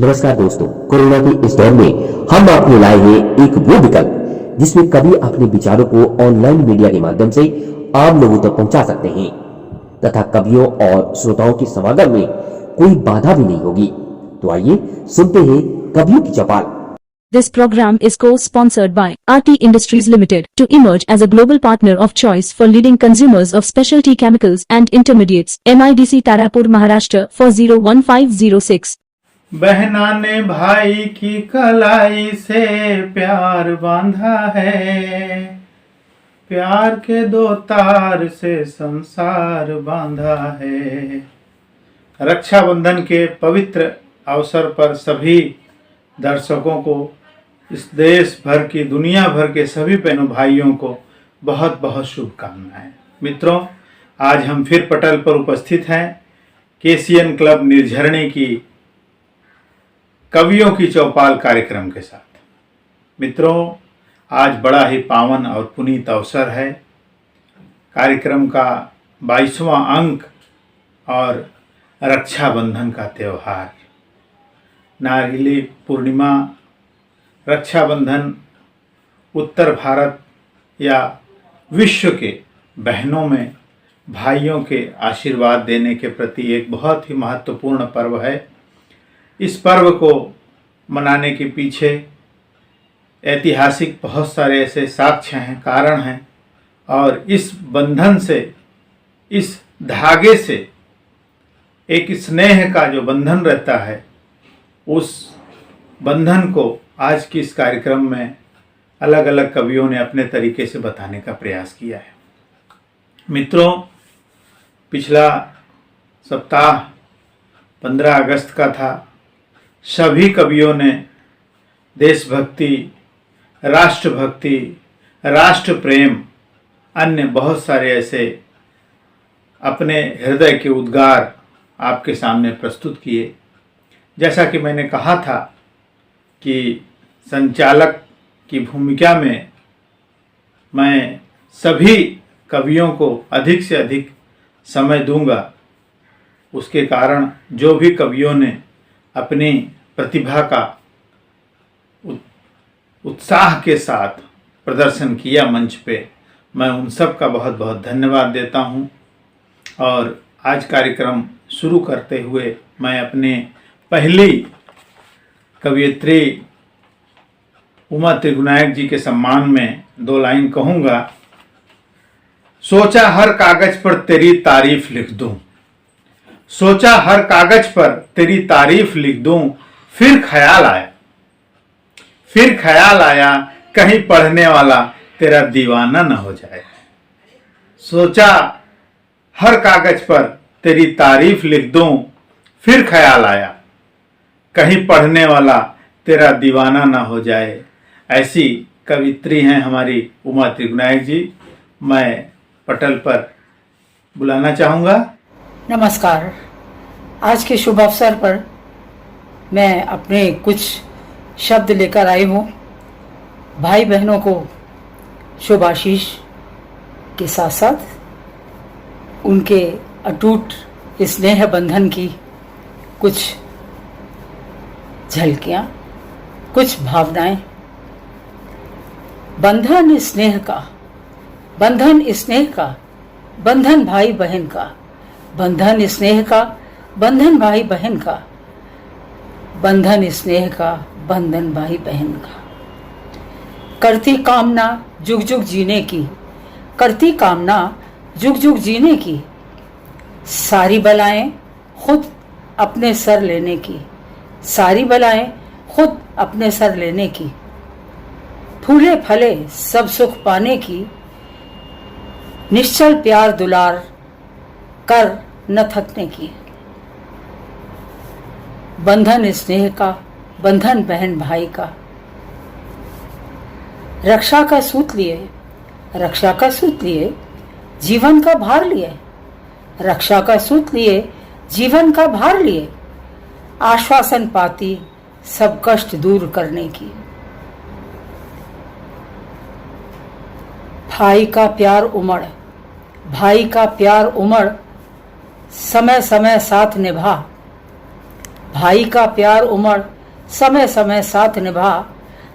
नमस्कार दोस्तों, कोरोना के इस दौर में हम आपको लाए हैं एक वो विकल्प जिसमें कभी अपने विचारों को ऑनलाइन मीडिया के माध्यम से आम लोगों तक पहुंचा सकते हैं तथा कवियों और श्रोताओं के समागम में कोई बाधा भी नहीं होगी। तो आइए सुनते हैं कवियों की चौपाल। This program is co-sponsored by RT Industries Limited to emerge as a global partner of choice for leading consumers of specialty chemicals and intermediates. MIDC Tarapur, Maharashtra 401506. बहना ने भाई की कलाई से प्यार बांधा है, प्यार के दो तार से संसार बांधा है। रक्षाबंधन के पवित्र अवसर पर सभी दर्शकों को, इस देश भर की, दुनिया भर के सभी बहनों भाइयों को बहुत बहुत शुभकामनाएं। मित्रों, आज हम फिर पटल पर उपस्थित हैं केसीएन क्लब निर्झरणी की कवियों की चौपाल कार्यक्रम के साथ। मित्रों, आज बड़ा ही पावन और पुनीत अवसर है। कार्यक्रम का 22वां अंक और रक्षाबंधन का त्यौहार। नारिली पूर्णिमा, रक्षाबंधन उत्तर भारत या विश्व के बहनों में भाइयों के आशीर्वाद देने के प्रति एक बहुत ही महत्वपूर्ण पर्व है। इस पर्व को मनाने के पीछे ऐतिहासिक बहुत सारे ऐसे साक्ष्य हैं, कारण हैं, और इस बंधन से, इस धागे से एक स्नेह का जो बंधन रहता है, उस बंधन को आज की इस कार्यक्रम में अलग अलग कवियों ने अपने तरीके से बताने का प्रयास किया है। मित्रों, पिछला सप्ताह 15 अगस्त का था। सभी कवियों ने देशभक्ति, राष्ट्रभक्ति, राष्ट्र प्रेम, अन्य बहुत सारे ऐसे अपने हृदय के उद्गार आपके सामने प्रस्तुत किए। जैसा कि मैंने कहा था कि संचालक की भूमिका में मैं सभी कवियों को अधिक से अधिक समय दूंगा। उसके कारण जो भी कवियों ने अपनी प्रतिभा का उत्साह के साथ प्रदर्शन किया मंच पे, मैं उन सब का बहुत बहुत धन्यवाद देता हूं। और आज कार्यक्रम शुरू करते हुए मैं अपने पहली कवियत्री उमा त्रिगुनायक जी के सम्मान में 2 लाइन कहूँगा। सोचा हर कागज पर तेरी तारीफ लिख दूं, सोचा हर कागज पर तेरी तारीफ लिख दूं, फिर ख्याल आया कहीं पढ़ने वाला तेरा दीवाना न हो जाए। सोचा हर कागज पर तेरी तारीफ लिख दूं, फिर ख्याल आया कहीं पढ़ने वाला तेरा दीवाना न हो जाए। ऐसी कवित्री हैं हमारी उमा त्रिगुनायक जी। मैं पटल पर बुलाना चाहूँगा। नमस्कार। आज के शुभ अवसर पर मैं अपने कुछ शब्द लेकर आई हूँ। भाई बहनों को शुभ आशीष के साथ साथ उनके अटूट स्नेह बंधन की कुछ झलकियाँ, कुछ भावनाएं। बंधन स्नेह का, बंधन स्नेह का, बंधन भाई बहन का, बंधन स्नेह का, बंधन भाई बहन का, बंधन स्नेह का, बंधन भाई बहन का। करती कामना जुग जुग जीने की, करती कामना जुग जुग जीने की, सारी बलाएं खुद अपने सर लेने की, सारी बलाएं खुद अपने सर लेने की, फूले फले सब सुख पाने की, निश्चल प्यार दुलार कर न थकने की। बंधन स्नेह का, बंधन बहन भाई का। रक्षा का सूत लिए, रक्षा का सूत लिए, जीवन का भार लिए, रक्षा का सूत लिए, जीवन का भार लिए, आश्वासन पाती सब कष्ट दूर करने की। भाई का प्यार उमड़, भाई का प्यार उमड़, समय समय साथ निभा, भाई का प्यार उमड़ समय समय साथ निभा,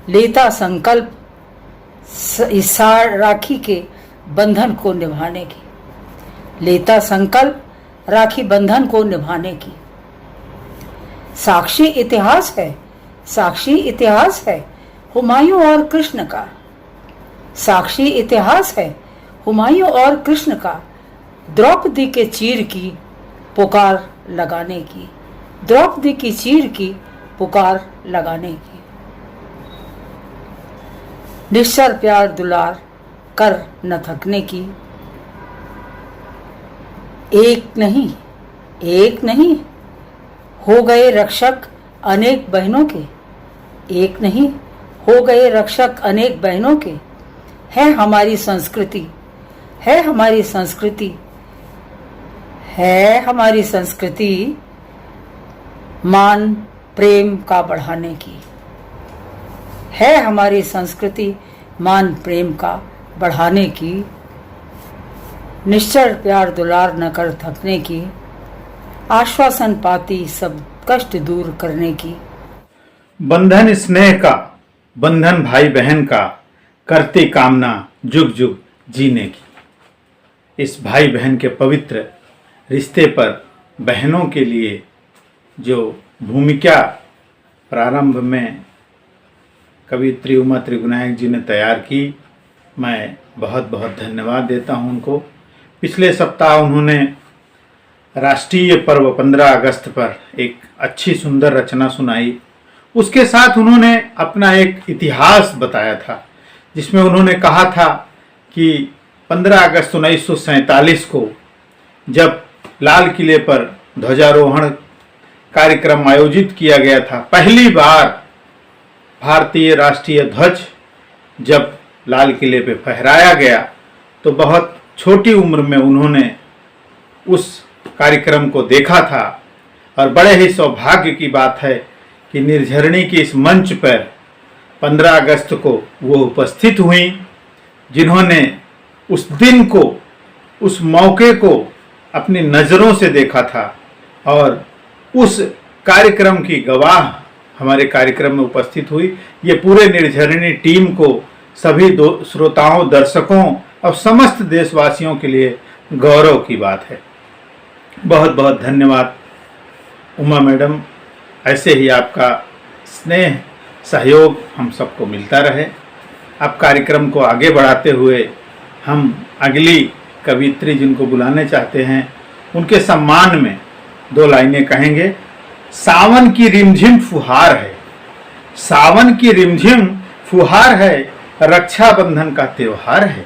लेता संकल्प इस राखी के बंधन को निभाने की, लेता संकल्प राखी बंधन को निभाने की। साक्षी इतिहास है, साक्षी इतिहास है हुमायूं और कृष्ण का, साक्षी इतिहास है हुमायूं और कृष्ण का, द्रौपदी के चीर की पुकार लगाने की, द्रौपदी की चीर की पुकार लगाने की। निश्चल प्यार दुलार कर न थकने की, एक नहीं हो गए रक्षक अनेक बहनों के, एक नहीं हो गए रक्षक अनेक बहनों के। है हमारी संस्कृति, है हमारी संस्कृति, है हमारी संस्कृति मान प्रेम का बढ़ाने की, है हमारी संस्कृति मान प्रेम का बढ़ाने की। निश्चल प्यार दुलार न कर थकने की, आश्वासन पाती सब कष्ट दूर करने की। बंधन स्नेह का, बंधन भाई बहन का, करते कामना जुग जुग जीने की। इस भाई बहन के पवित्र रिश्ते पर बहनों के लिए जो भूमिका प्रारंभ में कवियत्री उमा त्रिगुनायक जी ने तैयार की, मैं बहुत बहुत धन्यवाद देता हूं उनको। पिछले सप्ताह उन्होंने राष्ट्रीय पर्व 15 अगस्त पर एक अच्छी सुंदर रचना सुनाई। उसके साथ उन्होंने अपना एक इतिहास बताया था, जिसमें उन्होंने कहा था कि 15 अगस्त 1947 को जब लाल किले पर ध्वजारोहण कार्यक्रम आयोजित किया गया था, पहली बार भारतीय राष्ट्रीय ध्वज जब लाल किले पे फहराया गया, तो बहुत छोटी उम्र में उन्होंने उस कार्यक्रम को देखा था। और बड़े ही सौभाग्य की बात है कि निर्झरणी के इस मंच पर 15 अगस्त को वो उपस्थित हुई, जिन्होंने उस दिन को, उस मौके को अपनी नज़रों से देखा था और उस कार्यक्रम की गवाह हमारे कार्यक्रम में उपस्थित हुई। ये पूरे निर्झरणी टीम को, सभी श्रोताओं, दर्शकों और समस्त देशवासियों के लिए गौरव की बात है। बहुत बहुत धन्यवाद उमा मैडम। ऐसे ही आपका स्नेह सहयोग हम सबको मिलता रहे। अब कार्यक्रम को आगे बढ़ाते हुए हम अगली कवियत्री जिनको बुलाने चाहते हैं, उनके सम्मान में 2 लाइनें कहेंगे। सावन की रिमझिम फुहार है, सावन की रिमझिम फुहार है, रक्षाबंधन का त्योहार है।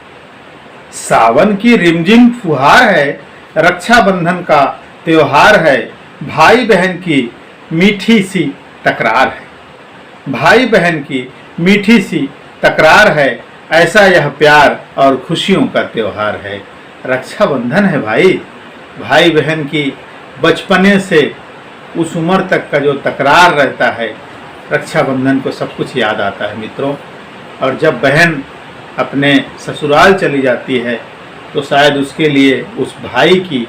सावन की रिमझिम फुहार है, रक्षाबंधन का त्योहार है। भाई बहन की मीठी सी तकरार है, भाई बहन की मीठी सी तकरार है। ऐसा यह प्यार और खुशियों का त्योहार है। रक्षाबंधन है भाई, भाई बहन की बचपने से उस उम्र तक का जो तकरार रहता है, रक्षाबंधन को सब कुछ याद आता है मित्रों। और जब बहन अपने ससुराल चली जाती है, तो शायद उसके लिए उस भाई की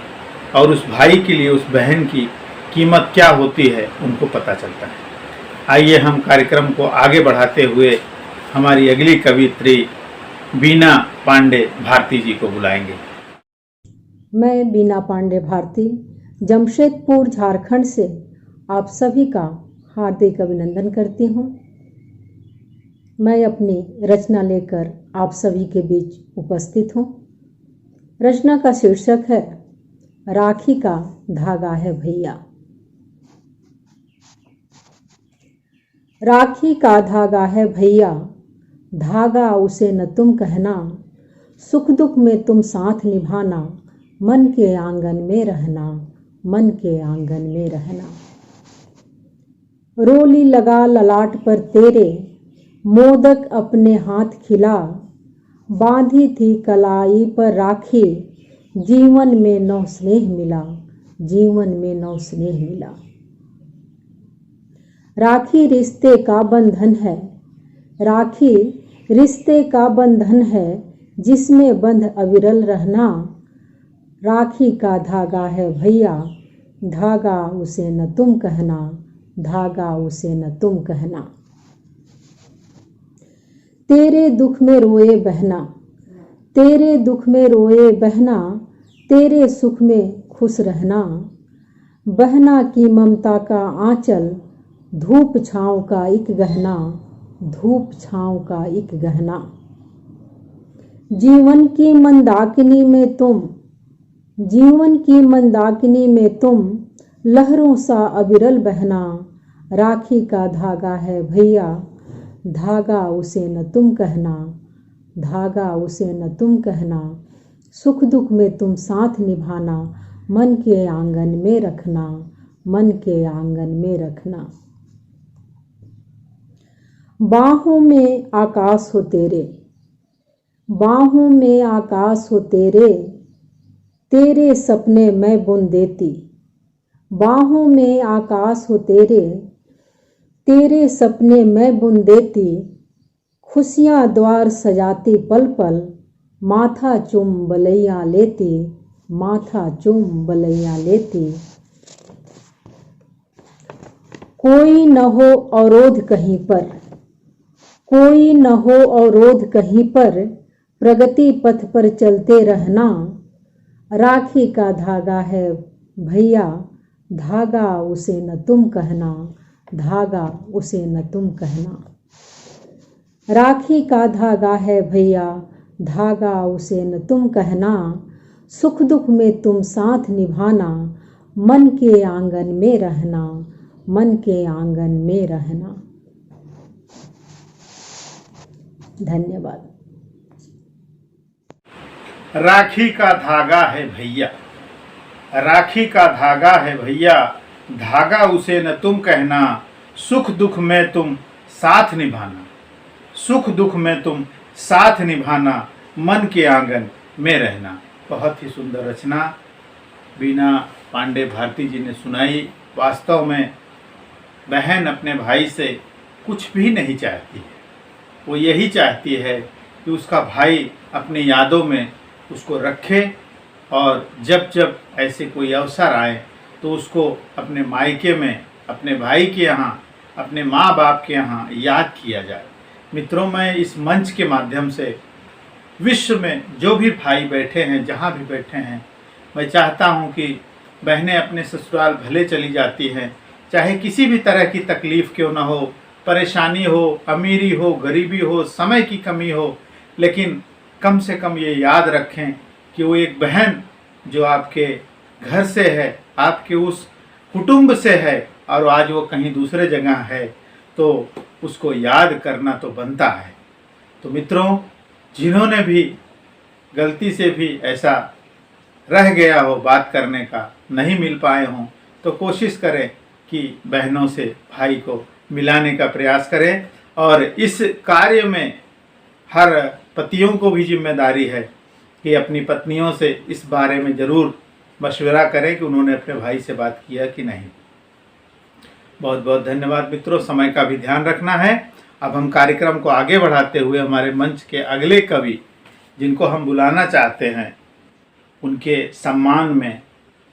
और उस भाई के लिए उस बहन की कीमत क्या होती है, उनको पता चलता है। आइए हम कार्यक्रम को आगे बढ़ाते हुए हमारी अगली कवियत्री बीना पांडे भारती जी को बुलाएंगे। मैं बीना पांडे भारती जमशेदपुर झारखंड से आप सभी का हार्दिक अभिनंदन करती हूँ। मैं अपनी रचना लेकर आप सभी के बीच उपस्थित हूँ। रचना का शीर्षक है राखी का धागा है भैया। राखी का धागा है भैया, धागा उसे न तुम कहना, सुख दुख में तुम साथ निभाना, मन के आंगन में रहना, मन के आंगन में रहना। रोली लगा ललाट पर तेरे, मोदक अपने हाथ खिला, बांधी थी कलाई पर राखी, जीवन में नौ स्नेह मिला, जीवन में नौ स्नेह मिला। राखी रिश्ते का बंधन है, राखी रिश्ते का बंधन है, जिसमें बंध अविरल रहना। राखी का धागा है भैया, धागा उसे न तुम कहना, धागा उसे न तुम कहना। तेरे दुख में रोए बहना, तेरे दुख में रोए बहना, तेरे सुख में खुश रहना। बहना की ममता का आंचल, धूप छाँव का एक गहना, धूप छाँव का एक गहना। जीवन की मंदाकिनी में तुम, जीवन की मंदाकिनी में तुम, लहरों सा अविरल बहना। राखी का धागा है भैया, धागा उसे न तुम कहना, धागा उसे न तुम कहना। सुख दुख में तुम साथ निभाना, मन के आंगन में रखना, मन के आंगन में रखना। बाहों में आकाश हो तेरे, बाहों में आकाश हो तेरे, तेरे सपने मैं बुन देती। बाहों में आकाश हो तेरे, तेरे सपने मैं बुन देती। खुशियाँ द्वार सजाती पल पल, माथा चूम बलैया लेती, माथा चूम बलैया लेती। कोई न हो अवरोध कहीं पर, कोई न हो अवरोध कहीं पर, प्रगति पथ पर चलते रहना। राखी का धागा है भैया, धागा उसे न तुम कहना, धागा उसे न तुम कहना। राखी का धागा है भैया, धागा उसे न तुम कहना। सुख दुख में तुम साथ निभाना, मन के आंगन में रहना, मन के आंगन में रहना। धन्यवाद। राखी का धागा है भैया, राखी का धागा है भैया, धागा उसे न तुम कहना। सुख दुख में तुम साथ निभाना, सुख दुख में तुम साथ निभाना, मन के आंगन में रहना। बहुत ही सुंदर रचना बीना पांडे भारती जी ने सुनाई। वास्तव में बहन अपने भाई से कुछ भी नहीं चाहती है, वो यही चाहती है कि उसका भाई अपनी यादों में उसको रखे और जब जब ऐसे कोई अवसर आए तो उसको अपने मायके में, अपने भाई के यहाँ, अपने माँ बाप के यहाँ याद किया जाए। मित्रों, मैं इस मंच के माध्यम से विश्व में जो भी भाई बैठे हैं, जहाँ भी बैठे हैं, मैं चाहता हूँ कि बहनें अपने ससुराल भले चली जाती हैं, चाहे किसी भी तरह की तकलीफ़ क्यों ना हो, परेशानी हो, अमीरी हो, गरीबी हो, समय की कमी हो, लेकिन कम से कम ये याद रखें कि वो एक बहन जो आपके घर से है, आपके उस कुटुंब से है और आज वो कहीं दूसरे जगह है, तो उसको याद करना तो बनता है। तो मित्रों, जिन्होंने भी गलती से भी ऐसा रह गया हो बात करने का, नहीं मिल पाए हों, तो कोशिश करें कि बहनों से भाई को मिलाने का प्रयास करें। और इस कार्य में हर पतियों को भी जिम्मेदारी है कि अपनी पत्नियों से इस बारे में ज़रूर मशवरा करें कि उन्होंने अपने भाई से बात किया कि नहीं। बहुत बहुत धन्यवाद मित्रों, समय का भी ध्यान रखना है। अब हम कार्यक्रम को आगे बढ़ाते हुए हमारे मंच के अगले कवि जिनको हम बुलाना चाहते हैं, उनके सम्मान में,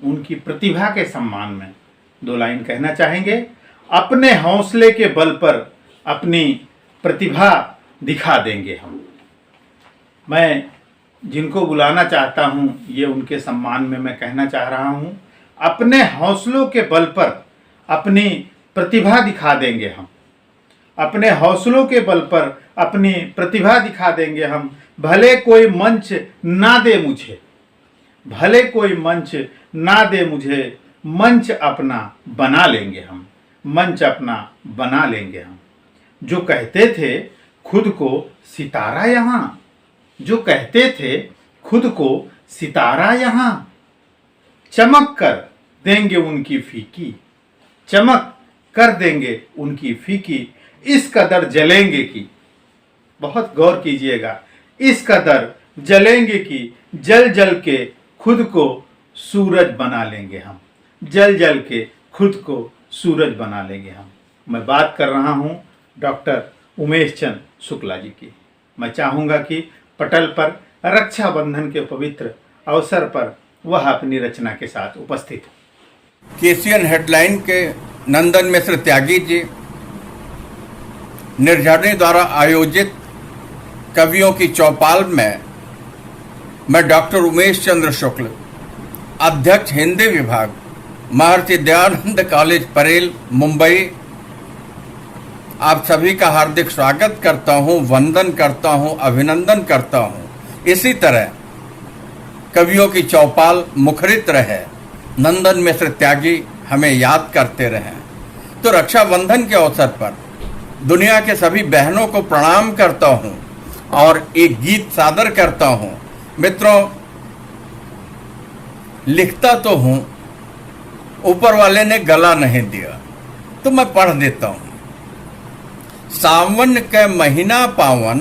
उनकी प्रतिभा के सम्मान में दो लाइन कहना चाहेंगे। अपने हौसले के बल पर अपनी प्रतिभा दिखा देंगे हम। मैं जिनको बुलाना चाहता हूँ ये उनके सम्मान में मैं कहना चाह रहा हूँ, अपने हौसलों के बल पर अपनी प्रतिभा दिखा देंगे हम। अपने हौसलों के बल पर अपनी प्रतिभा दिखा देंगे हम। भले कोई मंच ना दे मुझे, भले कोई मंच ना दे मुझे, मंच अपना बना लेंगे हम, मंच अपना बना लेंगे हम। जो कहते थे खुद को सितारा यहाँ, जो कहते थे खुद को सितारा यहाँ, चमक कर देंगे उनकी फीकी, चमक कर देंगे उनकी फीकी। इस कदर जलेंगे कि, बहुत गौर कीजिएगा, इस कदर जलेंगे कि जल जल के खुद को सूरज बना लेंगे हम, जल जल के खुद को सूरज बना लेंगे हम। मैं बात कर रहा हूँ डॉक्टर उमेश चंद शुक्ला जी की। मैं चाहूँगा कि पटल पर रक्षाबंधन के पवित्र अवसर पर वह अपनी रचना के साथ उपस्थित हो। केशियन हेडलाइन के नंदन मिश्र त्यागी जी, निर्झरणी द्वारा आयोजित कवियों की चौपाल में मैं डॉक्टर उमेश चंद्र शुक्ल, अध्यक्ष हिंदी विभाग, महर्षि दयानंद कॉलेज परेल, मुंबई, आप सभी का हार्दिक स्वागत करता हूं, वंदन करता हूं, अभिनंदन करता हूं। इसी तरह कवियों की चौपाल मुखरित रहे, नंदन मिश्र त्यागी हमें याद करते रहें। तो रक्षाबंधन के अवसर पर दुनिया के सभी बहनों को प्रणाम करता हूं और एक गीत सादर करता हूं। मित्रों, लिखता तो हूं, ऊपर वाले ने गला नहीं दिया, तो मैं पढ़ देता हूं। सावन के महीना पावन,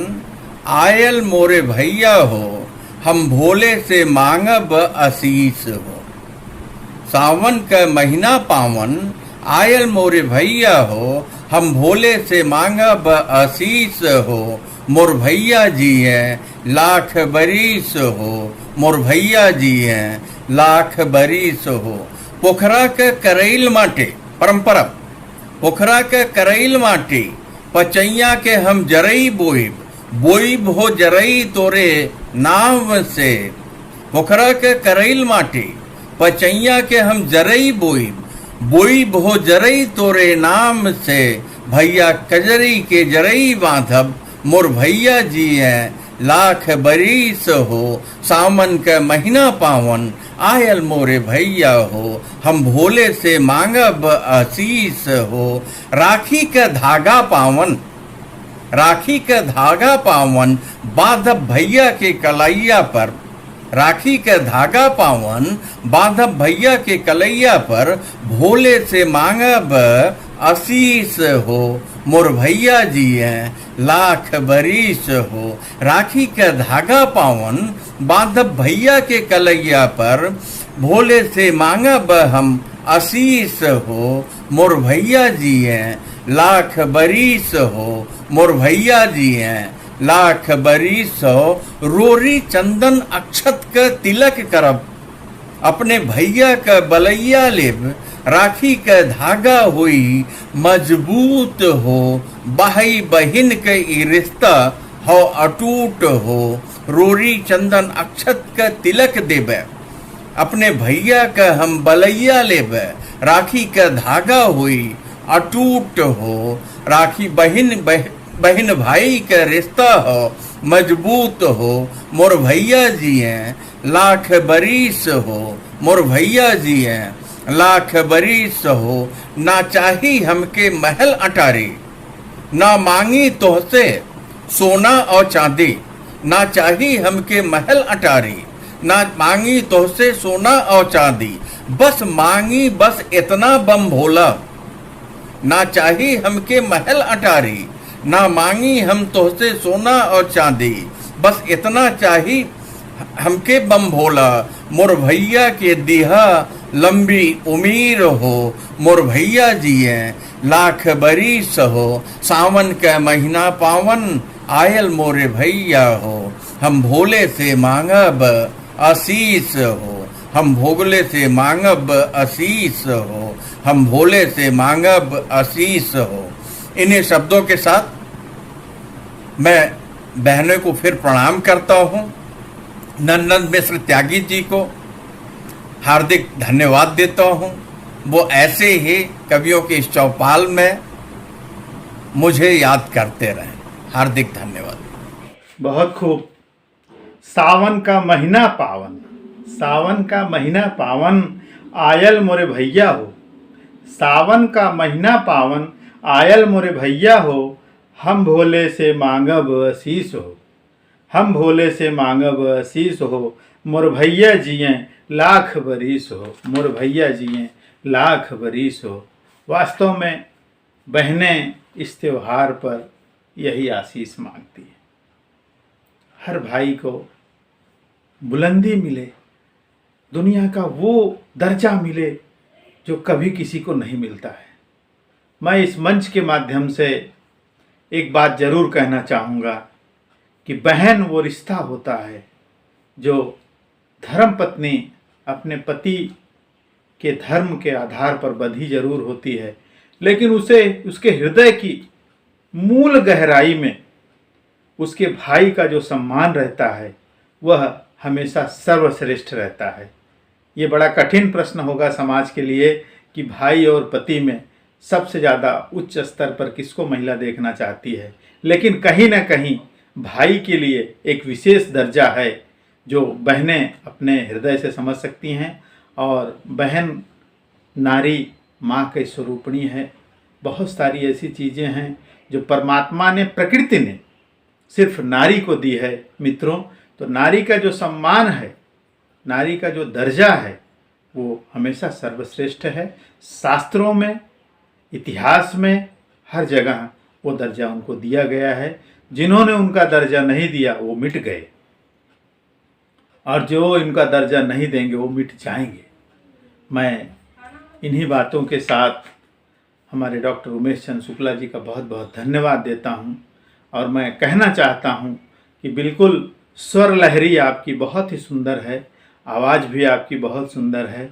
आयल मोरे भैया हो, हम भोले से मांगब आशीष हो। सावन के महीना पावन, आयल मोरे भैया हो, हम भोले से मांगब आशीष हो। मोर भैया जी हैं लाख बरिस हो, मोर भैया जी हैं लाख बरिस हो। पोखरा के करैल माटे, परंपरा, पोखरा के करैल माटे, पचैया के हम जरई बोइब, बोइब हो जरई तोरे नाम से। पोखरा के करैल माटे, पचैया के हम जरई बोइब, बोइब हो जरई तोरे नाम से। भैया कजरी के जरई बांधब, मोर भैया जी हैं लाख बरिस हो। सावन के महीना पावन, आयल मोरे भैया हो, हम भोले से मांगब आशीष हो। राखी के धागा पावन, राखी के धागा पावन, बांधब भैया के कलैया पर। राखी के धागा पावन, बांधब भैया के कलैया पर, भोले से मांगब आशीष हो। मोर भैया जी हैं लाख बरिस हो। राखी के धागा पावन, बांधब भैया के कलैया पर, भोले से मांगब हम आशीष हो। मोर भैया जी हैं लाख बरिस हो, मोर भैया जी हैं लाख बरिस हो। रोरी चंदन अक्षत के तिलक करब, अपने भैया के बलैया लेब। राखी के धागा हुई मजबूत हो, भाई बहिन के ई रिश्ता हो अटूट हो। रोरी चंदन अक्षत के तिलक देबे, अपने भैया के हम बलैया लेबे। राखी के धागा हुई अटूट हो, राखी बहिन भाई के रिश्ता हो मजबूत हो। मोर भैया जी हैं लाख बरिस हो, मोर भैया जी हैं लाख बरिस हो। ना चाही हमके महल अटारी, ना मांगी तोहसे सोना और चांदी। ना चाही हमके महल अटारी, ना मांगी तोहसे सोना और चांदी। बस मांगी बस इतना बम भोला, ना चाही हमके महल अटारी, ना मांगी हम तोहसे सोना और चांदी। बस इतना चाही हमके बम भोला, मोर भैया के दिहा लंबी उमीर हो। मोर भैया जी हैं लाख बरिस हो। सावन के महीना पावन, आयल मोरे भैया हो, हम भोले से मांगब आशीष हो। हम भोले से मांगब आशीष हो, हम भोले से मांगब आशीष हो। इन्हीं शब्दों के साथ मैं बहनों को फिर प्रणाम करता हूँ। नंदन मिश्र त्यागी जी को हार्दिक धन्यवाद देता हूँ। वो ऐसे ही कवियों के इस चौपाल में मुझे याद करते रहें। हार्दिक धन्यवाद। बहुत खूब। सावन का महीना पावन, सावन का महीना पावन, आयल मोरे भैया हो। सावन का महीना पावन, आयल मोरे भैया हो, हम भोले से मांगब आशीष हो। हम भोले से मांगब आशीष हो। मोर भैया जिए लाख बरिस हो, मोर भैया जिए लाख बरिस हो। वास्तव में बहनें इस त्योहार पर यही आशीष मांगती हैं। हर भाई को बुलंदी मिले, दुनिया का वो दर्जा मिले जो कभी किसी को नहीं मिलता है। मैं इस मंच के माध्यम से एक बात जरूर कहना चाहूँगा कि बहन वो रिश्ता होता है जो धर्मपत्नी अपने पति के धर्म के आधार पर बंधी जरूर होती है, लेकिन उसे उसके हृदय की मूल गहराई में उसके भाई का जो सम्मान रहता है वह हमेशा सर्वश्रेष्ठ रहता है। ये बड़ा कठिन प्रश्न होगा समाज के लिए कि भाई और पति में सबसे ज़्यादा उच्च स्तर पर किसको महिला देखना चाहती है, लेकिन कहीं ना कहीं भाई के लिए एक विशेष दर्जा है जो बहनें अपने हृदय से समझ सकती हैं। और बहन नारी माँ के स्वरूपणी है। बहुत सारी ऐसी चीज़ें हैं जो परमात्मा ने, प्रकृति ने सिर्फ नारी को दी है मित्रों। तो नारी का जो सम्मान है, नारी का जो दर्जा है, वो हमेशा सर्वश्रेष्ठ है। शास्त्रों में, इतिहास में, हर जगह वो दर्जा उनको दिया गया है। जिन्होंने उनका दर्जा नहीं दिया वो मिट गए, और जो इनका दर्जा नहीं देंगे वो मिट जाएंगे। मैं इन्हीं बातों के साथ हमारे डॉक्टर उमेश चंद्र शुक्ला जी का बहुत बहुत धन्यवाद देता हूं। और मैं कहना चाहता हूं कि बिल्कुल स्वर लहरी आपकी बहुत ही सुंदर है, आवाज़ भी आपकी बहुत सुंदर है,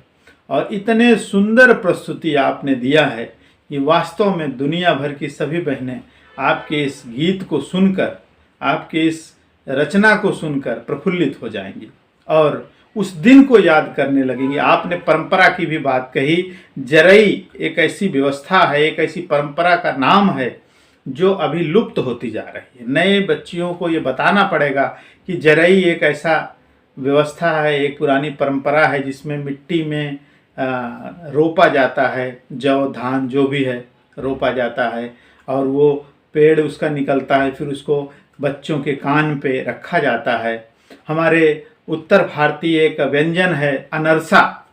और इतने सुंदर प्रस्तुति आपने दिया है कि वास्तव में दुनिया भर की सभी बहनें आपके इस गीत को सुनकर, आपके इस रचना को सुनकर प्रफुल्लित हो जाएंगी और उस दिन को याद करने लगेंगी। आपने परंपरा की भी बात कही। जरई एक ऐसी व्यवस्था है, एक ऐसी परंपरा का नाम है जो अभी लुप्त होती जा रही है। नए बच्चियों को ये बताना पड़ेगा कि जरई एक ऐसा व्यवस्था है, एक पुरानी परंपरा है जिसमें मिट्टी में रोपा जाता है, जौ धान जो भी है रोपा जाता है, और वो पेड़ उसका निकलता है, फिर उसको बच्चों के कान पे रखा जाता है। हमारे उत्तर भारतीय एक व्यंजन है अनरसा,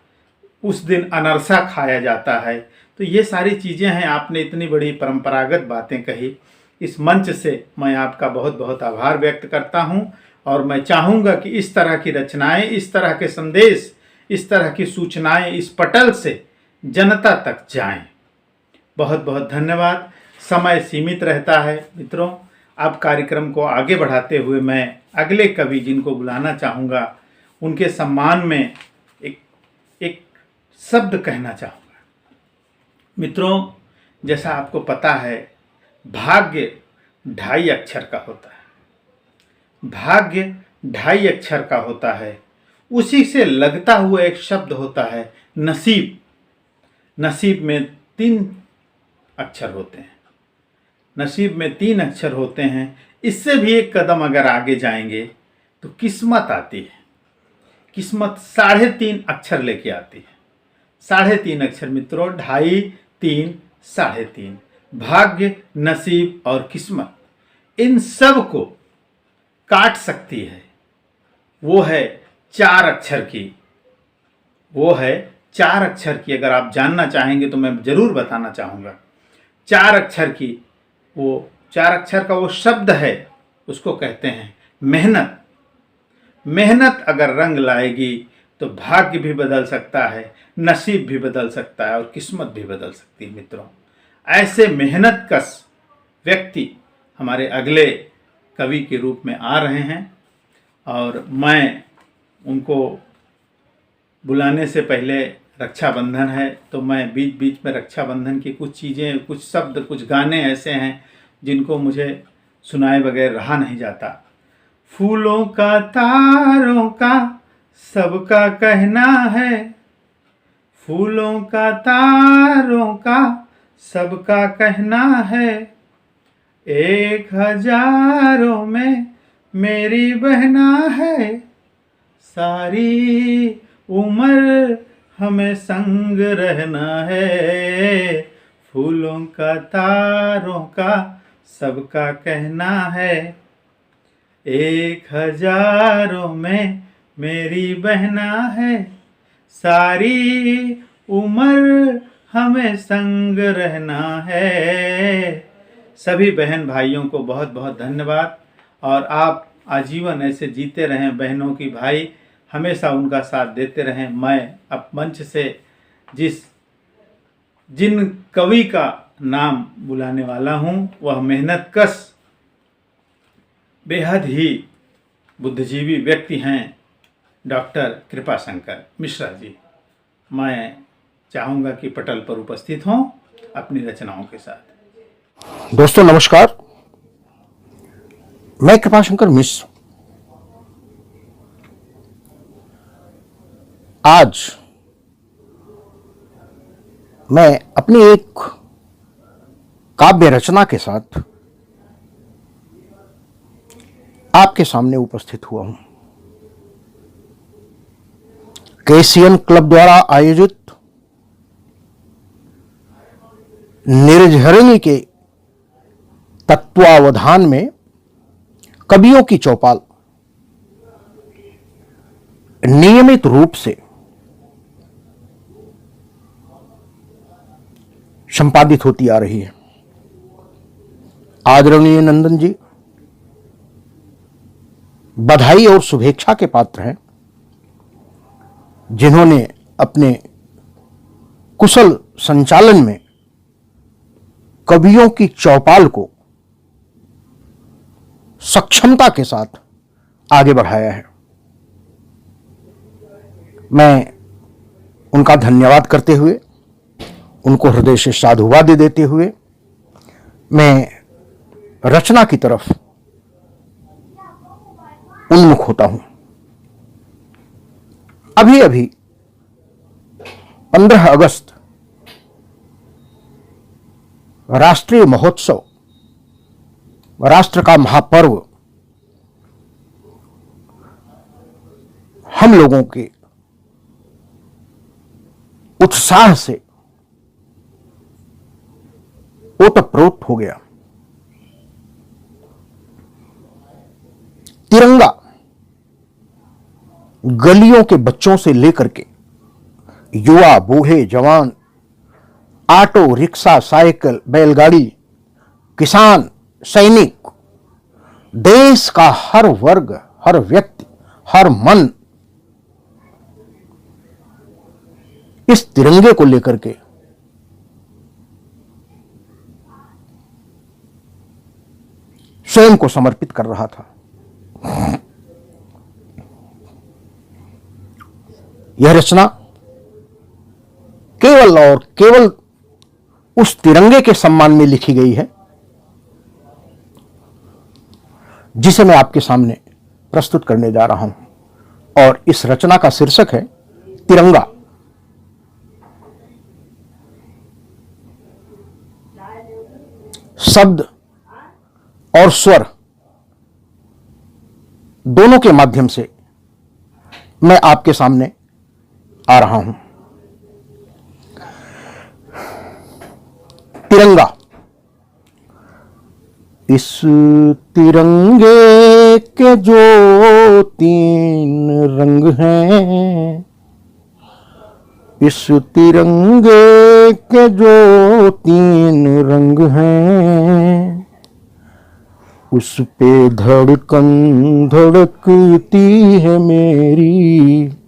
उस दिन अनरसा खाया जाता है। तो ये सारी चीज़ें हैं। आपने इतनी बड़ी परंपरागत बातें कही, इस मंच से मैं आपका बहुत बहुत आभार व्यक्त करता हूं। और मैं चाहूँगा कि इस तरह की रचनाएं, इस तरह के संदेश, इस तरह की सूचनाएं इस पटल से जनता तक जाएं। बहुत बहुत धन्यवाद। समय सीमित रहता है मित्रों। अब कार्यक्रम को आगे बढ़ाते हुए मैं अगले कवि जिनको बुलाना चाहूँगा उनके सम्मान में एक शब्द कहना चाहूँगा। मित्रों, जैसा आपको पता है भाग्य 2.5 अक्षर का होता है। भाग्य 2.5 अक्षर का होता है। उसी से लगता हुआ एक शब्द होता है नसीब। नसीब में 3 अक्षर होते हैं। नसीब में 3 अक्षर होते हैं। इससे भी एक कदम अगर आगे जाएंगे तो किस्मत आती है। किस्मत 3.5 अक्षर लेके आती है। 3.5 अक्षर मित्रों, 2.5, 3, 3.5। भाग्य, नसीब और किस्मत, इन सब को काट सकती है। वो है 4 अक्षर की। वो है 4 अक्षर की। अगर आप जानना चाहेंगे तो मैं जरूर बताना चाहूँगा। 4 अक्षर की, वो 4 अक्षर का वो शब्द है, उसको कहते हैं मेहनत। मेहनत अगर रंग लाएगी तो भाग्य भी बदल सकता है, नसीब भी बदल सकता है और किस्मत भी बदल सकती है मित्रों। ऐसे मेहनत कश व्यक्ति हमारे अगले कवि के रूप में आ रहे हैं, और मैं उनको बुलाने से पहले, रक्षाबंधन है तो मैं बीच बीच में रक्षाबंधन की कुछ चीज़ें, कुछ शब्द, कुछ गाने ऐसे हैं जिनको मुझे सुनाए बगैर रहा नहीं जाता। फूलों का, तारों का सबका कहना है, फूलों का, तारों का सबका कहना है, 1000 में मेरी बहना है, सारी उम्र हमें संग रहना है। फूलों का, तारों का सबका कहना है, 1000 में मेरी बहना है, सारी उम्र हमें संग रहना है। सभी बहन भाइयों को बहुत बहुत धन्यवाद, और आप आजीवन ऐसे जीते रहें बहनों की। भाई हमेशा उनका साथ देते रहें। मैं अब मंच से जिन कवि का नाम बुलाने वाला हूँ वह मेहनत कश, बेहद ही बुद्धिजीवी व्यक्ति हैं डॉक्टर कृपाशंकर मिश्रा जी। मैं चाहूँगा कि पटल पर उपस्थित हों अपनी रचनाओं के साथ। दोस्तों नमस्कार, मैं कृपाशंकर मिश्र आज मैं अपनी एक काव्य रचना के साथ आपके सामने उपस्थित हुआ हूं। केसीएन क्लब द्वारा आयोजित निर्झरिणी के तत्वावधान में कवियों की चौपाल नियमित रूप से संपादित होती आ रही है। आदरणीय नंदन जी बधाई और शुभेच्छा के पात्र हैं, जिन्होंने अपने कुशल संचालन में कवियों की चौपाल को सक्षमता के साथ आगे बढ़ाया है। मैं उनका धन्यवाद करते हुए, उनको हृदय से साधुवाद देते हुए मैं रचना की तरफ उन्मुख होता हूं। अभी अभी 15 अगस्त राष्ट्रीय महोत्सव, राष्ट्र का महापर्व हम लोगों के उत्साह से ओतप्रोत हो गया। तिरंगा गलियों के बच्चों से लेकर के युवा, बूढ़े, जवान, ऑटो, रिक्शा, साइकिल, बैलगाड़ी, किसान, सैनिक, देश का हर वर्ग, हर व्यक्ति, हर मन इस तिरंगे को लेकर के स्वयं को समर्पित कर रहा था। यह रचना केवल और केवल उस तिरंगे के सम्मान में लिखी गई है जिसे मैं आपके सामने प्रस्तुत करने जा रहा हूं। और इस रचना का शीर्षक है तिरंगा। शब्द और स्वर दोनों के माध्यम से मैं आपके सामने आ रहा हूं। तिरंगा। इस तिरंगे के जो 3 रंग हैं, इस तिरंगे के जो 3 रंग हैं, उस पे धड़कन धड़कती है मेरी।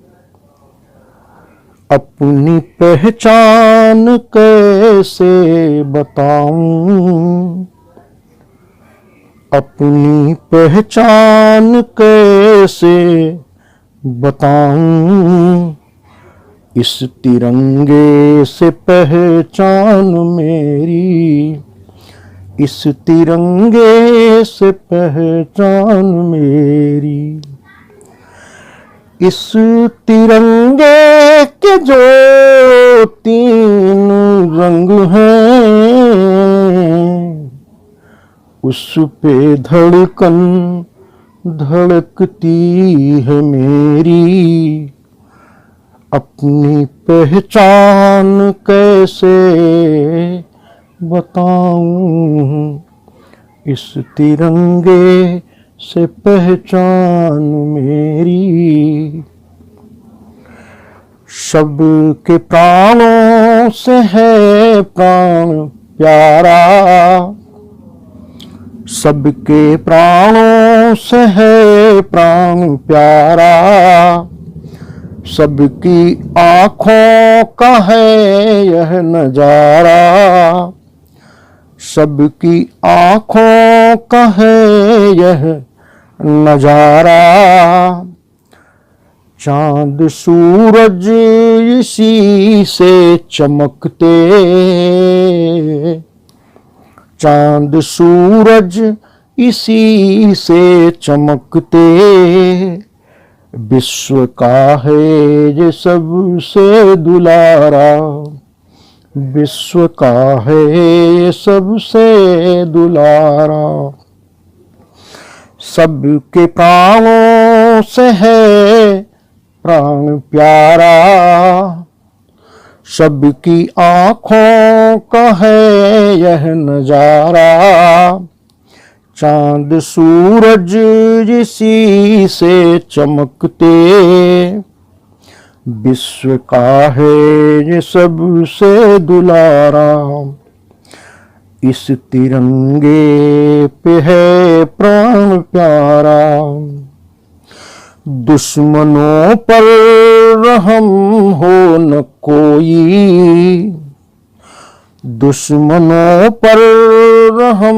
अपनी पहचान कैसे बताऊं, अपनी पहचान कैसे बताऊं, इस तिरंगे से पहचान मेरी, इस तिरंगे से पहचान मेरी। इस तिरंगे के जो 3 रंग हैं, उस पे धड़कन धड़कती है मेरी। अपनी पहचान कैसे बताऊं, इस तिरंगे से पहचान मेरी। सबके प्राणों से है प्राण प्यारा, सबके प्राणों से है प्राण प्यारा, सबकी आँखों का है यह नजारा, सबकी आँखों का है यह नजारा। चांद सूरज इसी से चमकते, चांद सूरज इसी से चमकते, विश्व का है ये सबसे दुलारा, विश्व का है ये सबसे दुलारा। सबके प्राणों से है प्राण प्यारा, सबकी आँखों का है यह नजारा, चांद सूरज इसी से चमकते, विश्व का है ये सबसे दुलारा। इस तिरंगे पे है प्राण प्यारा, दुश्मनों पर रहम हो न कोई, दुश्मनों पर रहम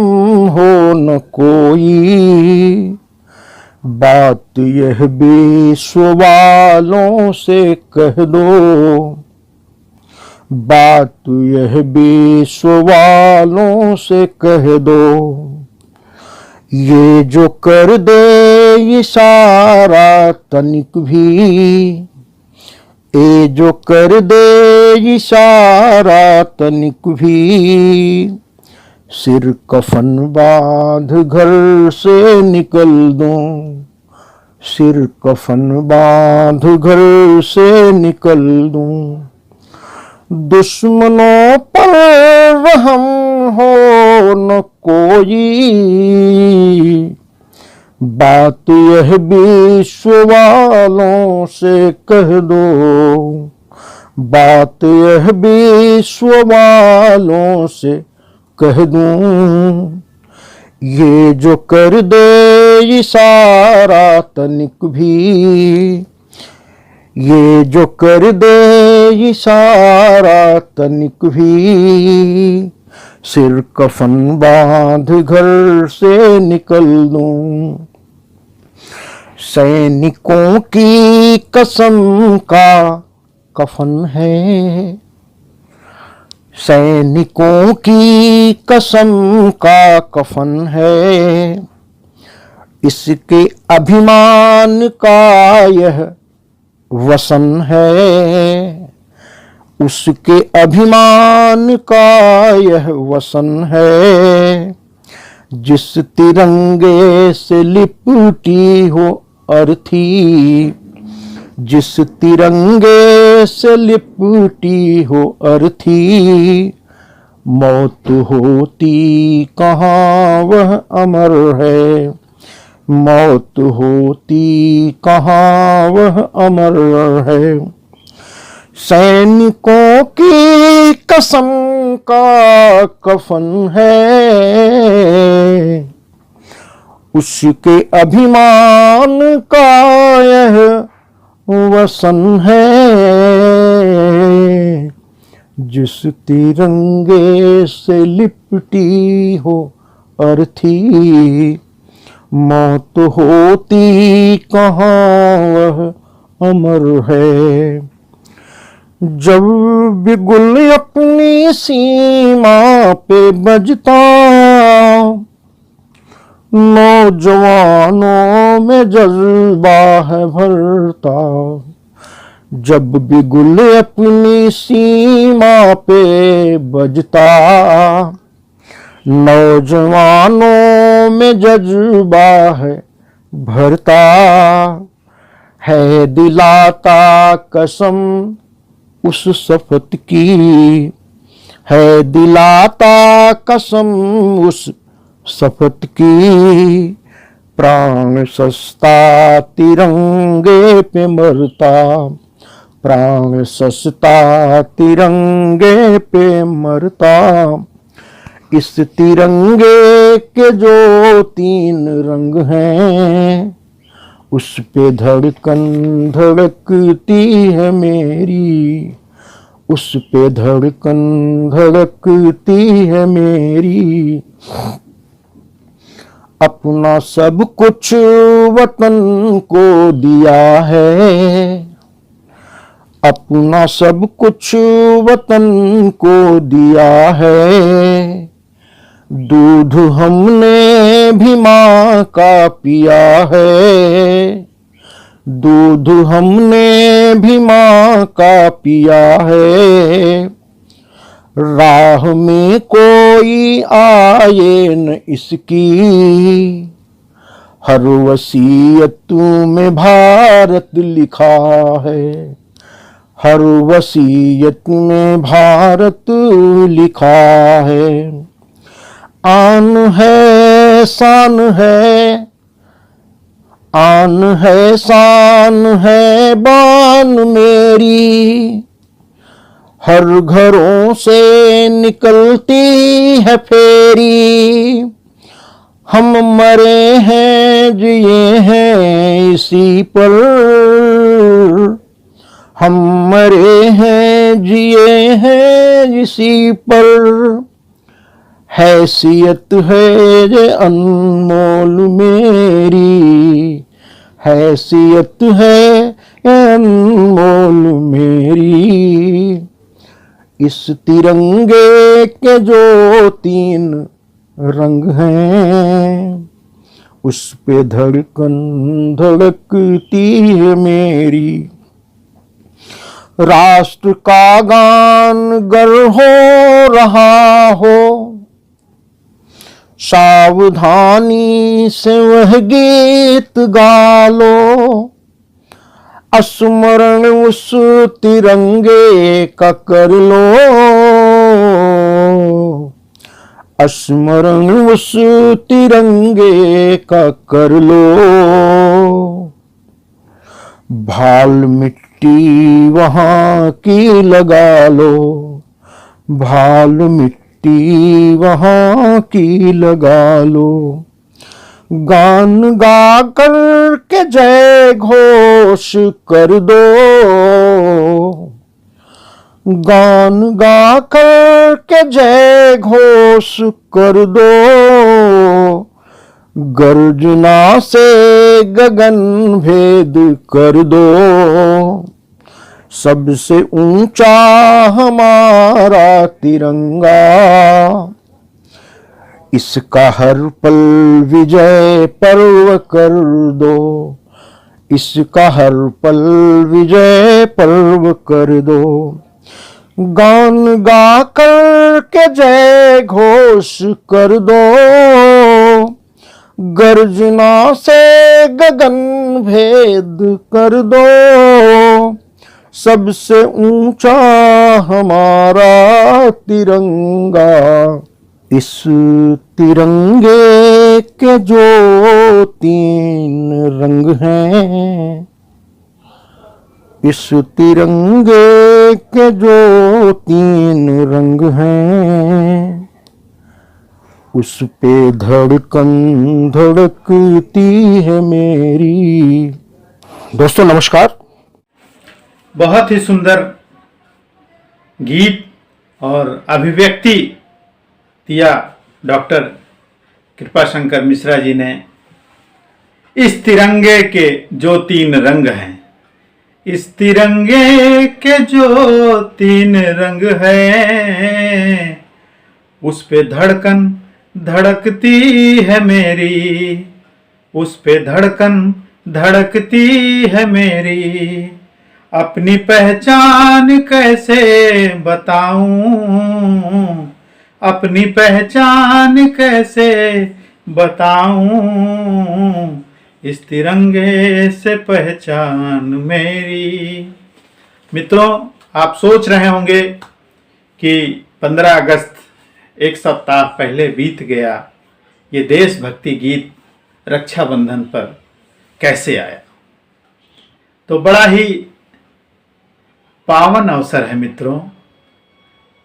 हो न कोई, बात यह विश्व वालों से कह दो, बात यह विश्व वालों से कह दो, ये जो कर दे इशारा तनिक भी, ये जो कर दे इशारा तनिक भी, सिर कफन बांध घर से निकल दूं, सिर कफन बांध घर से निकल दूं, दुश्मनों पर रहम हो न कोई, बात यह विश्व वालों से कह दो, बात यह विश्व वालों से कह दूं, ये जो कर दे इशारा तनिक भी, ये जो कर दे इशारा तनिक भी, सिर कफन बांध घर से निकल दूं। सैनिकों की कसम का कफन है, सैनिकों की कसम का कफन है, इसके अभिमान का यह वसन है, उसके अभिमान का यह वसन है, जिस तिरंगे से लिपटी हो अर्थी, जिस तिरंगे से लिपटी हो अर्थी, मौत होती कहाँ वह अमर है, मौत होती कहाँ वह अमर है, सैनिकों की कसम का कफन है, उसके अभिमान का यह वसन है, जिस तिरंगे से लिपटी हो अर्थी, मौत होती कहाँ वह अमर है। जब बिगुल अपनी सीमा पे बजता, नौजवानों में जज्बा है भरता, जब बिगुल अपनी सीमा पे बजता, नौजवानों में जज्बा है भरता, है दिलाता कसम उस शपथ की, है दिलाता कसम उस शपथ की, प्राण सस्ता तिरंगे पे मरता, प्राण सस्ता तिरंगे पे मरता, इस तिरंगे के जो तीन रंग हैं, उस पे धड़कन धड़कती है मेरी, उस पे धड़कन धड़कती है मेरी, अपना सब कुछ वतन को दिया है, अपना सब कुछ वतन को दिया है। दूध हमने भी माँ का पिया है। दूध हमने भी माँ का पिया है। राह में कोई आए न इसकी, हर वसीयत में भारत लिखा है। हर वसीयत में भारत लिखा है। आन है शान है, आन है शान है बान मेरी। हर घरों से निकलती है फेरी। हम मरे हैं जिए हैं इसी पर। हम मरे हैं जिए हैं इसी पर। हैसियत है ये अनमोल मेरी। हैसियत है ये अनमोल मेरी। इस तिरंगे के जो 3 रंग हैं, उस पे धड़कन धड़कती है मेरी। राष्ट्र का गान गर हो रहा हो, सावधानी से वह गीत गा लो। स्मरण उस तिरंगे का कर लो। स्मरण उस तिरंगे का कर लो। भाल मिट्टी वहाँ की लगा लो। भाल मिट्टी वहाँ की लगा लो। गान गा कर के जय घोष कर दो। गान गा कर के जय घोष कर दो। गर्जना से गगन भेद कर दो। सबसे ऊंचा हमारा तिरंगा, इसका हर पल विजय पर्व कर दो। इसका हर पल विजय पर्व कर दो। गान गा कर के जय घोष कर दो। गर्जना से गगन भेद कर दो। सबसे ऊंचा हमारा तिरंगा, इस तिरंगे के जो 3 रंग हैं। इस तिरंगे के जो 3 रंग हैं, उस पे धड़कन धड़कती है मेरी। दोस्तों नमस्कार। बहुत ही सुंदर गीत और अभिव्यक्ति दिया डॉक्टर कृपाशंकर मिश्रा जी ने। इस तिरंगे के जो 3 रंग हैं, इस तिरंगे के जो 3 रंग हैं, उस पे धड़कन धड़कती है मेरी। उस पे धड़कन धड़कती है मेरी। अपनी पहचान कैसे बताऊं, अपनी पहचान कैसे बताऊं। इस तिरंगे से पहचान मेरी। मित्रों, आप सोच रहे होंगे कि 15 अगस्त एक सप्ताह पहले बीत गया, ये देशभक्ति गीत रक्षाबंधन पर कैसे आया। तो बड़ा ही पावन अवसर है मित्रों।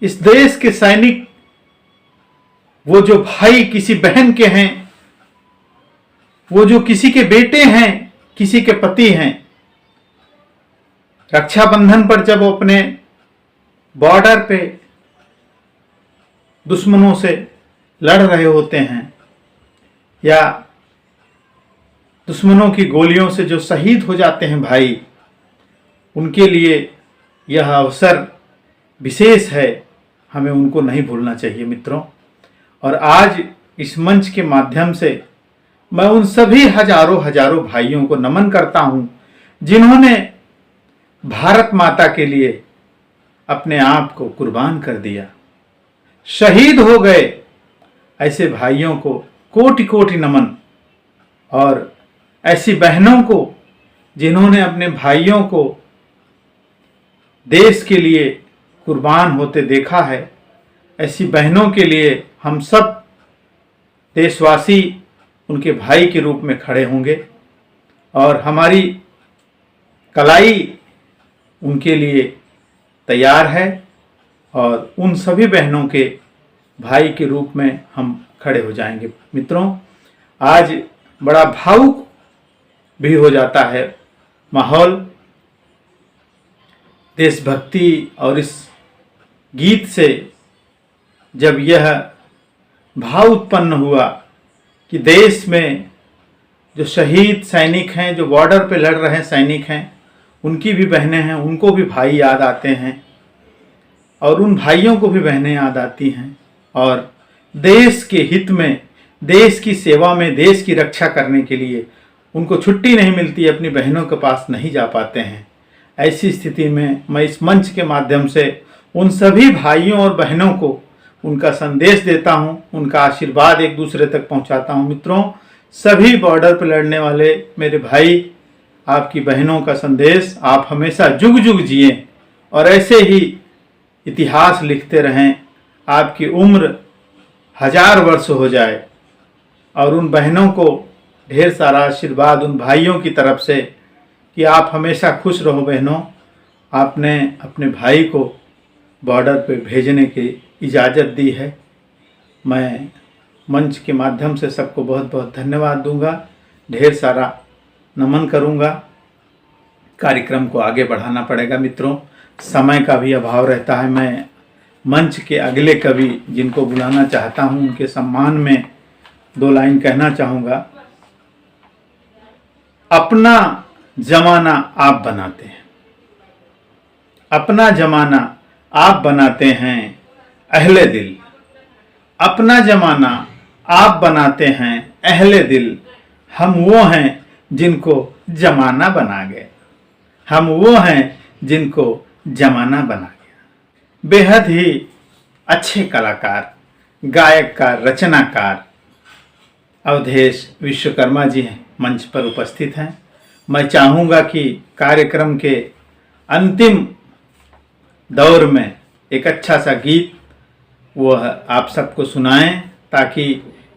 इस देश के सैनिक, वो जो भाई किसी बहन के हैं, वो जो किसी के बेटे हैं, किसी के पति हैं, रक्षाबंधन पर जब वो अपने बॉर्डर पे दुश्मनों से लड़ रहे होते हैं, या दुश्मनों की गोलियों से जो शहीद हो जाते हैं भाई, उनके लिए यह अवसर विशेष है, हमें उनको नहीं भूलना चाहिए मित्रों। और आज इस मंच के माध्यम से मैं उन सभी हजारों भाइयों को नमन करता हूं जिन्होंने भारत माता के लिए अपने आप को कुर्बान कर दिया, शहीद हो गए। ऐसे भाइयों को कोटि कोटि नमन। और ऐसी बहनों को जिन्होंने अपने भाइयों को देश के लिए कुर्बान होते देखा है, ऐसी बहनों के लिए हम सब देशवासी उनके भाई के रूप में खड़े होंगे और हमारी कलाई उनके लिए तैयार है और उन सभी बहनों के भाई के रूप में हम खड़े हो जाएंगे। मित्रों, आज बड़ा भावुक भी हो जाता है माहौल। देशभक्ति और इस गीत से जब यह भाव उत्पन्न हुआ कि देश में जो शहीद सैनिक हैं, जो बॉर्डर पे लड़ रहे सैनिक हैं, उनकी भी बहनें हैं, उनको भी भाई याद आते हैं और उन भाइयों को भी बहनें याद आती हैं। और देश के हित में, देश की सेवा में, देश की रक्षा करने के लिए उनको छुट्टी नहीं मिलती, अपनी बहनों के पास नहीं जा पाते हैं। ऐसी स्थिति में मैं इस मंच के माध्यम से उन सभी भाइयों और बहनों को उनका संदेश देता हूं, उनका आशीर्वाद एक दूसरे तक पहुंचाता हूं। मित्रों, सभी बॉर्डर पर लड़ने वाले मेरे भाई, आपकी बहनों का संदेश आप हमेशा जुग जुग जिएं और ऐसे ही इतिहास लिखते रहें। आपकी उम्र 1000 वर्ष हो जाए और उन बहनों को ढेर सारा आशीर्वाद उन भाइयों की तरफ से कि आप हमेशा खुश रहो। बहनों, आपने अपने भाई को बॉर्डर पे भेजने की इजाज़त दी है। मैं मंच के माध्यम से सबको बहुत बहुत धन्यवाद दूंगा, ढेर सारा नमन करूंगा। कार्यक्रम को आगे बढ़ाना पड़ेगा मित्रों, समय का भी अभाव रहता है। मैं मंच के अगले कवि जिनको बुलाना चाहता हूं, उनके सम्मान में 2 लाइन कहना चाहूँगा। अपना जमाना आप बनाते हैं, अपना जमाना आप बनाते हैं अहले दिल। अपना जमाना आप बनाते हैं अहले दिल। हम वो हैं जिनको जमाना बना गए, हम वो हैं जिनको जमाना बना गया। बेहद ही अच्छे कलाकार, गायककार, रचनाकार अवधेश विश्वकर्मा जी मंच पर उपस्थित हैं। मैं चाहूँगा कि कार्यक्रम के अंतिम दौर में एक अच्छा सा गीत वो आप सबको सुनाएं, ताकि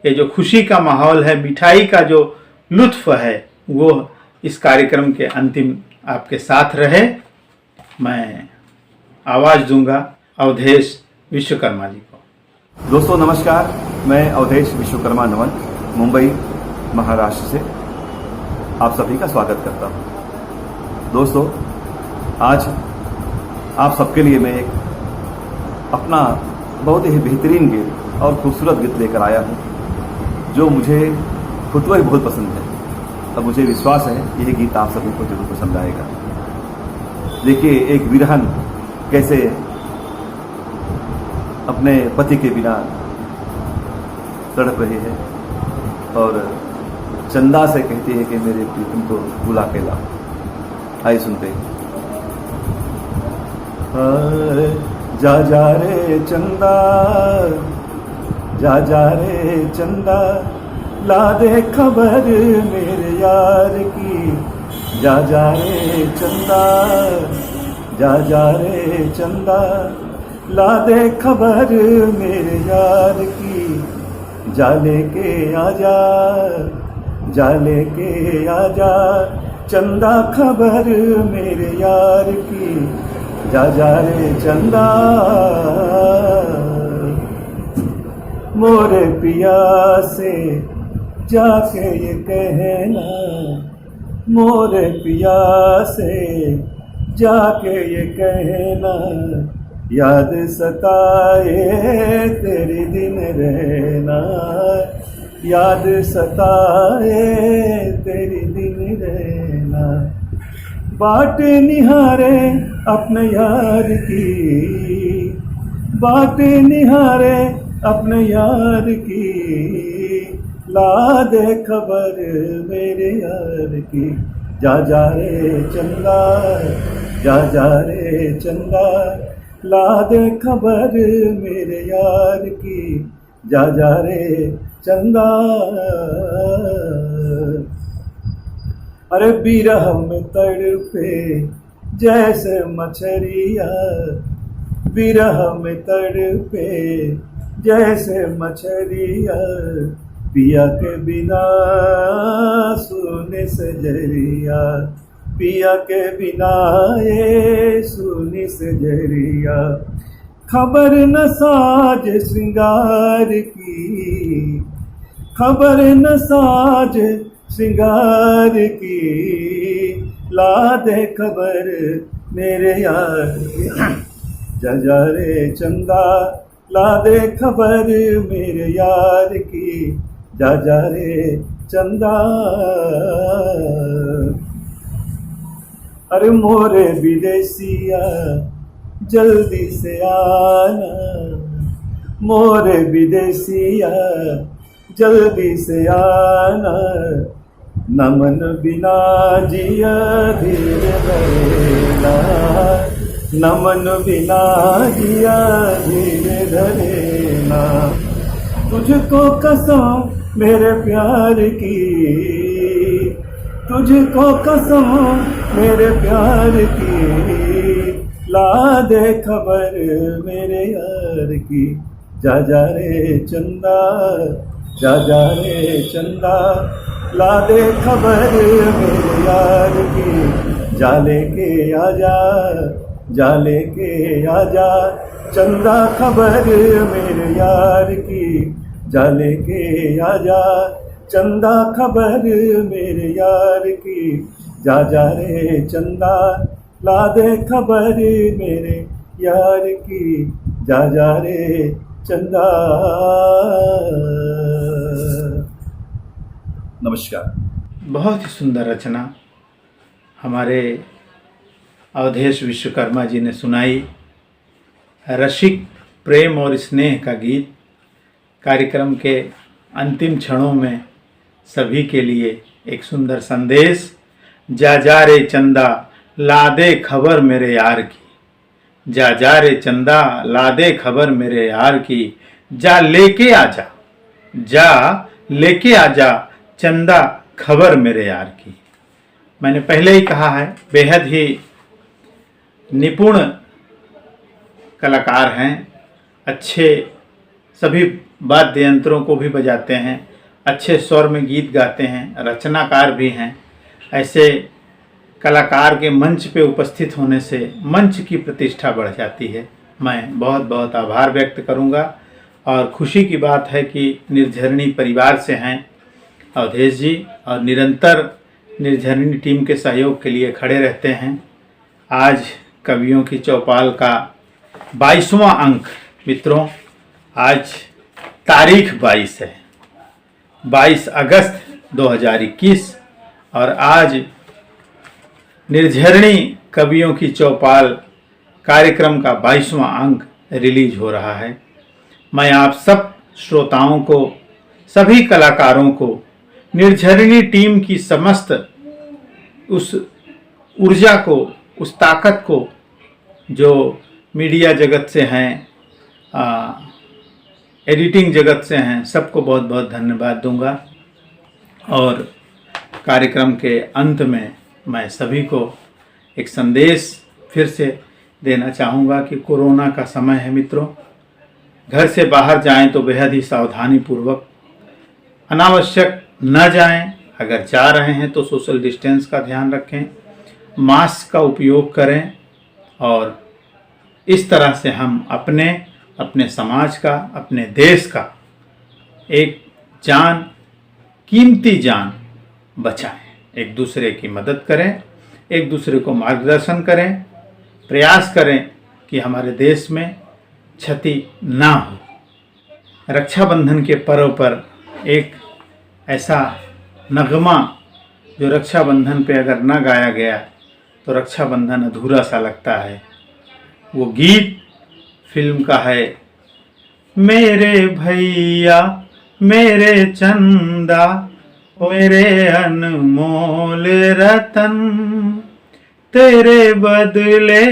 ये जो खुशी का माहौल है, मिठाई का जो लुत्फ है, वो इस कार्यक्रम के अंतिम आपके साथ रहे। मैं आवाज़ दूंगा अवधेश विश्वकर्मा जी को। दोस्तों नमस्कार, मैं अवधेश विश्वकर्मा नमन मुंबई महाराष्ट्र से आप सभी का स्वागत करता हूं। दोस्तों, आज आप सबके लिए मैं एक अपना बहुत ही बेहतरीन गीत और खूबसूरत गीत लेकर आया हूं, जो मुझे खुद को ही बहुत पसंद है। अब मुझे विश्वास है यह गीत आप सभी को जरूर पसंद आएगा। देखिए, एक विरहन कैसे अपने पति के बिना तड़प रही है और चंदा से कहती है कि मेरे प्रीतम को बुला के ला। आइए सुनते हैं। जा जा रे चंदा, जा जा रे चंदा, ला दे खबर मेरे यार की। जा जा रे चंदा, जा जा रे चंदा, ला दे खबर मेरे यार की। जा लेके आजा, जा लेके आजा, चंदा खबर मेरे यार की। जा जा रे चंदा, मोरे पिया से जाके ये कहना, मोरे पिया से जाके ये कहना, याद सताए तेरे दिन रहना, याद सताए तेरे दिन रहना। बाट निहारे अपने यार की, बाट निहारे अपने यार की, ला दे खबर मेरे यार की। जा जा रे चंदा, जा जा रे चंदा, ला दे खबर मेरे यार की। जा जा रे चंदा। अरे बिरह में तड़पे जैसे मछरिया, बिरह में तड़पे जैसे मछरिया, पिया के बिना सुने सजरिया, पिया के बिना ये सुनी सजरिया। खबर न साज श्रृंगार की, खबर न साज श्रृंगार की, ला दे खबर मेरे यार की। जा जा रे चंदा, ला दे खबर मेरे यार की। जा जा रे चंदा। अरे मोरे विदेशिया जल्दी से आना, मोरे विदेशिया जल्दी से आना। नमन बिना जिया धीरे धरेला, नमन बिना जिया धीरे धरेला। तुझको कसम मेरे प्यार की, तुझको कसम मेरे प्यार की, ला दे खबर मेरे यार की। जा जा रे चंदा, जा जा रे चंदा, ला दे खबर मेरे यार की। जा लेके आजा, जा लेके आजा, चंदा खबर मेरे यार की। जा लेके आजा, चंदा खबर मेरे यार की। जा जा रे चंदा, ला दे खबर मेरे यार की। जा जा रे चंदा। नमस्कार। बहुत ही सुंदर रचना हमारे अवधेश विश्वकर्मा जी ने सुनाई। रसिक प्रेम और स्नेह का गीत कार्यक्रम के अंतिम क्षणों में सभी के लिए एक सुंदर संदेश। जा जा रे चंदा, ला दे खबर मेरे यार की। जा जा रे चंदा, ला दे खबर मेरे यार की। जा लेके आजा, जा लेके आजा, चंदा खबर मेरे यार की। मैंने पहले ही कहा है, बेहद ही निपुण कलाकार हैं, अच्छे सभी वाद्य यंत्रों को भी बजाते हैं, अच्छे स्वर में गीत गाते हैं, रचनाकार भी हैं। ऐसे कलाकार के मंच पे उपस्थित होने से मंच की प्रतिष्ठा बढ़ जाती है। मैं बहुत बहुत आभार व्यक्त करूंगा और खुशी की बात है कि निर्झरणी परिवार से हैं अवधेश जी और निरंतर निर्झरणी टीम के सहयोग के लिए खड़े रहते हैं। आज कवियों की चौपाल का 22वां अंक मित्रों, आज तारीख 22 है, 22 अगस्त 2021 और आज निर्झरणी कवियों की चौपाल कार्यक्रम का 22वां अंक रिलीज हो रहा है। मैं आप सब श्रोताओं को, सभी कलाकारों को, निर्झरणी टीम की समस्त उस ऊर्जा को, उस ताकत को जो मीडिया जगत से हैं, एडिटिंग जगत से हैं, सबको बहुत बहुत धन्यवाद दूंगा। और कार्यक्रम के अंत में मैं सभी को एक संदेश फिर से देना चाहूँगा कि कोरोना का समय है मित्रों, घर से बाहर जाएं तो बेहद ही सावधानी पूर्वक, अनावश्यक न जाएं। अगर जा रहे हैं तो सोशल डिस्टेंस का ध्यान रखें, मास्क का उपयोग करें और इस तरह से हम अपने समाज का, अपने देश का एक जान, कीमती जान बचाएं। एक दूसरे की मदद करें, एक दूसरे को मार्गदर्शन करें, प्रयास करें कि हमारे देश में क्षति ना हो। रक्षाबंधन के पर्व पर एक ऐसा नगमा जो रक्षाबंधन पे अगर न गाया गया तो रक्षाबंधन अधूरा सा लगता है। वो गीत फिल्म का है, मेरे भैया मेरे चंदा मेरे अनमोल रतन, तेरे बदले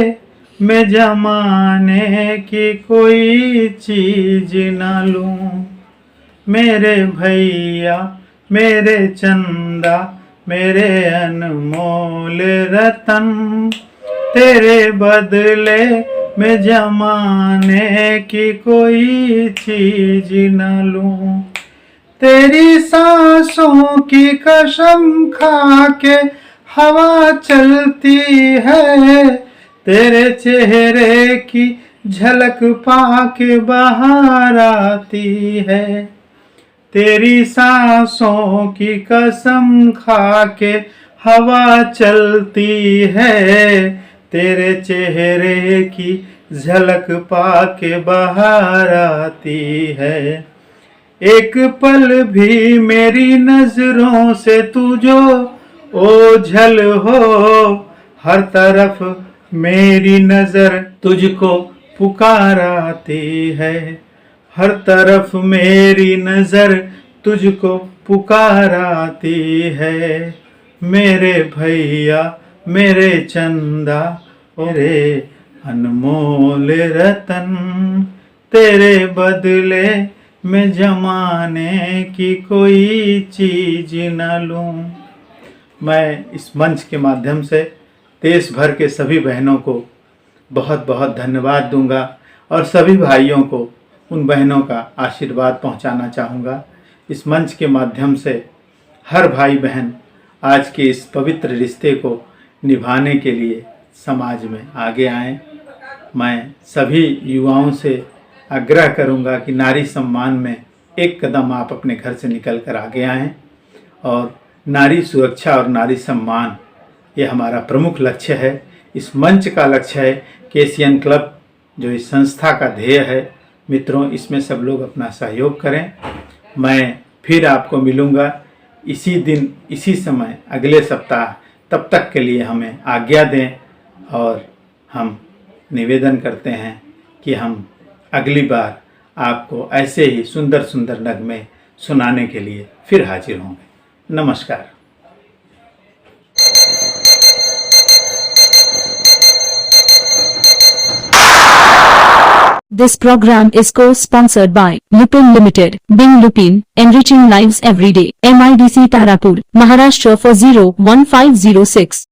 में जमाने की कोई चीज न लूं। मेरे भैया मेरे चंदा मेरे अनमोल रतन, तेरे बदले में जमाने की कोई चीज न लूं। तेरी सांसों की कसम खा के हवा चलती है, तेरे चेहरे की झलक पाके बाहर आती है। तेरी सांसों की कसम खा के हवा चलती है, तेरे चेहरे की झलक पाके बाहर आती है। एक पल भी मेरी नजरों से तू जो ओझल हो, हर तरफ मेरी नजर तुझको पुकाराती है। हर तरफ मेरी नजर तुझको पुकाराती है। मेरे भैया मेरे चंदा मेरे अनमोल रतन, तेरे बदले में जमाने की कोई चीज न लूं। मैं इस मंच के माध्यम से देश भर के सभी बहनों को बहुत बहुत धन्यवाद दूंगा और सभी भाइयों को उन बहनों का आशीर्वाद पहुंचाना चाहूँगा। इस मंच के माध्यम से हर भाई बहन आज के इस पवित्र रिश्ते को निभाने के लिए समाज में आगे आएं। मैं सभी युवाओं से आग्रह करूंगा कि नारी सम्मान में एक कदम आप अपने घर से निकल कर आगे आएं और नारी सुरक्षा और नारी सम्मान ये हमारा प्रमुख लक्ष्य है। इस मंच का लक्ष्य है केसीएन क्लब जो इस संस्था का ध्येय है। मित्रों, इसमें सब लोग अपना सहयोग करें। मैं फिर आपको मिलूँगा इसी दिन इसी समय अगले सप्ताह। तब तक के लिए हमें आज्ञा दें और हम निवेदन करते हैं कि हम अगली बार आपको ऐसे ही सुंदर सुंदर नगमे सुनाने के लिए फिर हाजिर होंगे। नमस्कार। This program is co-sponsored by Lupin Limited, Bing Lupin, enriching lives every day. MIDC Tarapur, Maharashtra 4015006.